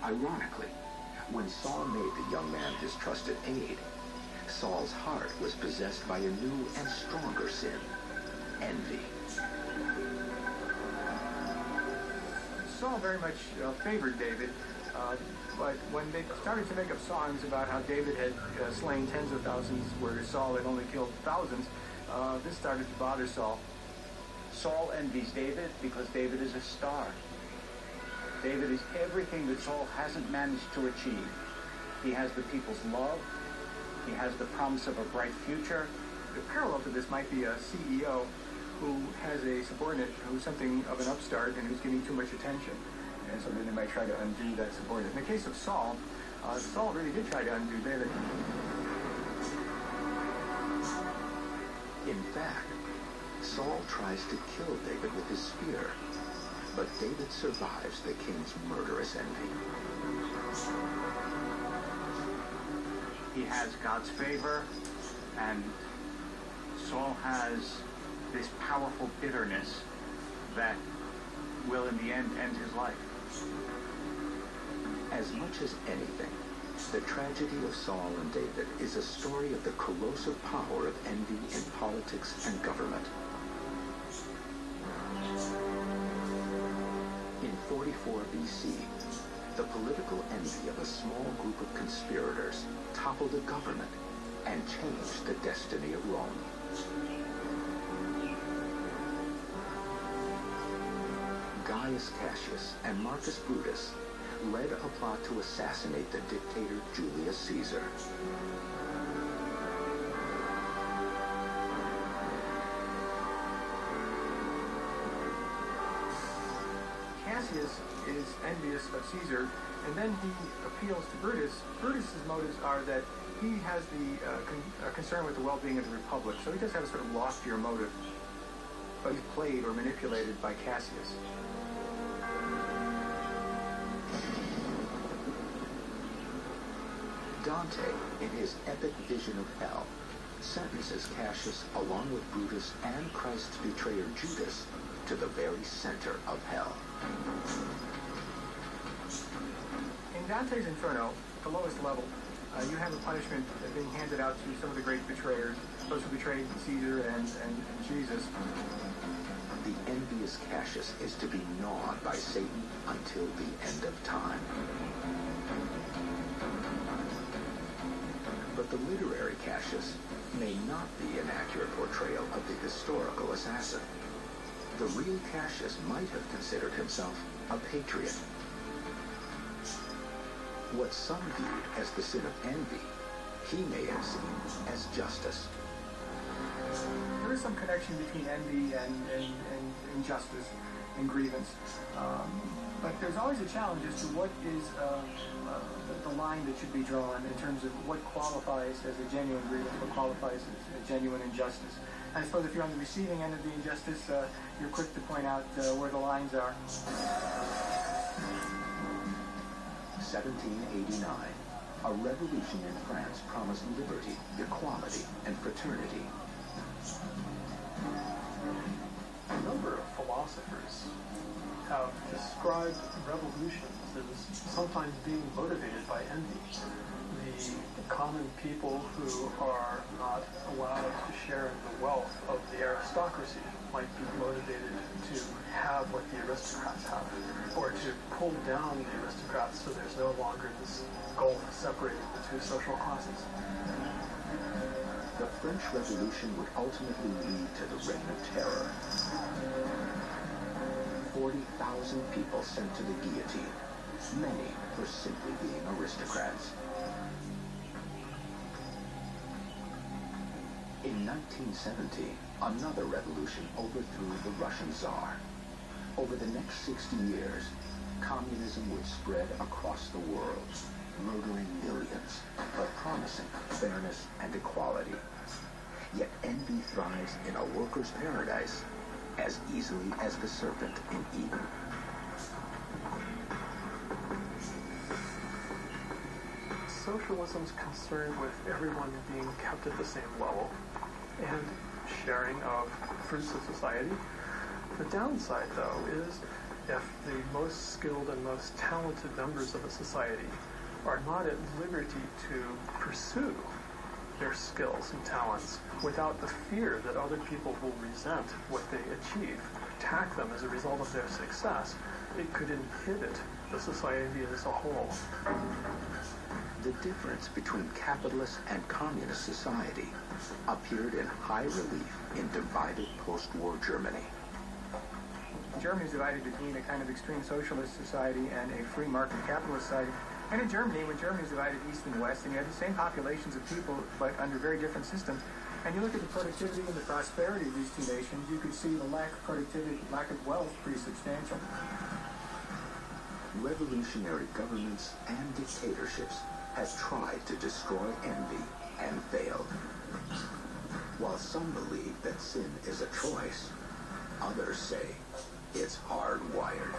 Ironically, when Saul made the young man his trusted aide, Saul's heart was possessed by a new and stronger sin, envy. Saul very much favored David, but when they started to make up songs about how David had slain tens of thousands, whereas Saul had only killed thousands, this started to bother Saul. Saul envies David because David is a star. David is everything that Saul hasn't managed to achieve. He has the people's love. He has the promise of a bright future. The parallel to this might be a CEO who has a subordinate who's something of an upstart and who's getting too much attention. And so then they might try to undo that subordinate. In the case of Saul, Saul really did try to undo David. In fact, Saul tries to kill David with his spear, but David survives the king's murderous envy. He has God's favor, and Saul has this powerful bitterness that will in the end his life. As much as anything, the tragedy of Saul and David is a story of the corrosive power of envy in politics and government. In 44 BC, the political envy of a small group of conspirators toppled a government and changed the destiny of Rome. Gaius Cassius and Marcus Brutus led a plot to assassinate the dictator Julius Caesar. Cassius is envious of Caesar, and then he appeals to Brutus. Brutus's motives are that he has the concern with the well-being of the Republic, so he does have a sort of loftier motive, but he's played or manipulated by Cassius. Dante, in his epic vision of hell, sentences Cassius, along with Brutus and Christ's betrayer Judas, to the very center of hell. In Dante's Inferno, the lowest level, you have a punishment being handed out to some of the great betrayers, those who betrayed Caesar and Jesus. The envious Cassius is to be gnawed by Satan until the end of time. But the literary Cassius may not be an accurate portrayal of the historical assassin. The real Cassius might have considered himself a patriot. What some viewed as the sin of envy, he may have seen as justice. There is some connection between envy and injustice and grievance. But there's always a challenge as to what is the line that should be drawn in terms of what qualifies as a genuine grievance, what qualifies as a genuine injustice. I suppose if you're on the receiving end of the injustice, you're quick to point out where the lines are. 1789. A revolution in France promised liberty, equality, and fraternity. A number of philosophers have described revolutions as sometimes being motivated by envy. The common people who are not allowed to share in the wealth of the aristocracy might be motivated to have what the aristocrats have, or to pull down the aristocrats so there's no longer this gulf separating the two social classes. The French Revolution would ultimately lead to the Reign of Terror. 40,000 people sent to the guillotine, many for simply being aristocrats. In 1970, another revolution overthrew the Russian Tsar. Over the next 60 years, communism would spread across the world, murdering millions, but promising fairness and equality. Yet envy thrives in a worker's paradise as easily as the serpent in Eden. Socialism's concerned with everyone being kept at the same level and sharing of fruits of society. The downside, though, is if the most skilled and most talented members of a society are not at liberty to pursue their skills and talents without the fear that other people will resent what they achieve, attack them as a result of their success, it could inhibit the society as a whole. The difference between capitalist and communist society appeared in high relief in divided post-war Germany. Germany is divided between a kind of extreme socialist society and a free market capitalist society. And in Germany, when Germany is divided east and west, and you have the same populations of people, but under very different systems, and you look at the productivity and the prosperity of these two nations, you could see the lack of productivity, lack of wealth pretty substantial. Revolutionary governments and dictatorships have tried to destroy envy and failed. While some believe that sin is a choice, others say it's hardwired.